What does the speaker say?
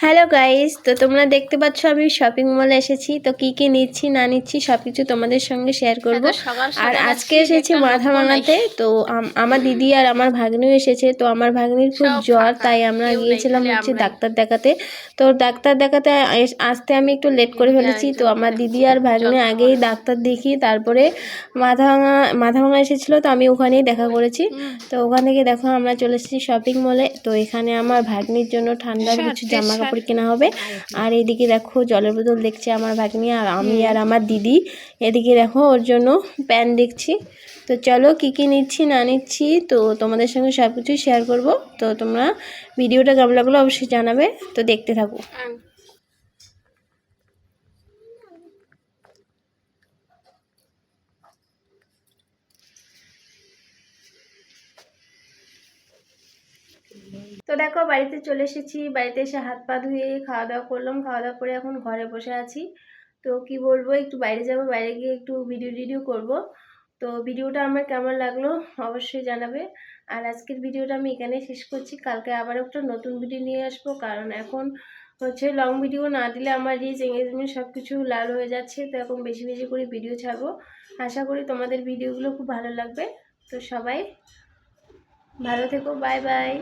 Hello guys, তো তোমরা দেখতে পাচ্ছ আমি শপিং মলে এসেছি। তো কি নিচ্ছি না নিচ্ছি সব কিছু তোমাদের সঙ্গে শেয়ার করব। আর আজকে এসেছি মাথা ভাঙাতে। তো আমার দিদি আর আমার ভাগ্নিও এসেছে। তো আমার ভাগ্নির খুব জ্বর, তাই আমরা গিয়েছিলাম হচ্ছে ডাক্তার দেখাতে। তো ডাক্তার দেখাতে আসতে আমি একটু লেট করে ফেলেছি। তো আমার দিদি আর ভাগ্নি আগেই ডাক্তার দেখিয়ে তারপরে মাথা ভাঙা এসেছিলো, তো আমি ওখানেই দেখা করেছি। তো ওখান থেকে দেখো আমরা চলে এসেছি শপিং মলে। তো এখানে আমার ভাগ্নির জন্য ঠান্ডার কিছু জামা কাপড় কেনা হবে। আর এদিকে দেখো জলের বোতল দেখছে আমার ভাগ্নি, আর আমি আর আমার দিদি এদিকে দেখো ওর জন্য প্যান্ট দেখছি। তো চলো কি নিচ্ছি না নিচ্ছি তো তোমাদের সঙ্গে সব কিছুই শেয়ার করবো। তো তোমরা ভিডিওটা কেমন লাগলো অবশ্যই জানাবে। তো দেখতে থাকো। তো দেখো বাড়িতে চলে এসেছি। বাড়িতে এসে হাত পা ধুয়ে খাওয়া দাওয়া করলাম। খাওয়া দাওয়া করে এখন ঘরে বসে আছি। তো কি বলবো, একটু বাইরে যাব, বাইরে গিয়ে একটু ভিডিও করব। তো ভিডিওটা আমার কেমন লাগলো অবশ্যই জানাবে। আর আজকের ভিডিওটা আমি এখানে শেষ করছি। কালকে আবার একটা নতুন ভিডিও নিয়ে আসবো, কারণ এখন হচ্ছে লং ভিডিও না দিলে আমার রিচ এঙ্গেজমেন্ট সব কিছু লাল হয়ে যাচ্ছে। তো এখন বেশি বেশি করে ভিডিও ছাড়বো। আশা করি তোমাদের ভিডিওগুলো খুব ভালো লাগবে। তো সবাই ভালো থেকো, বাই বাই।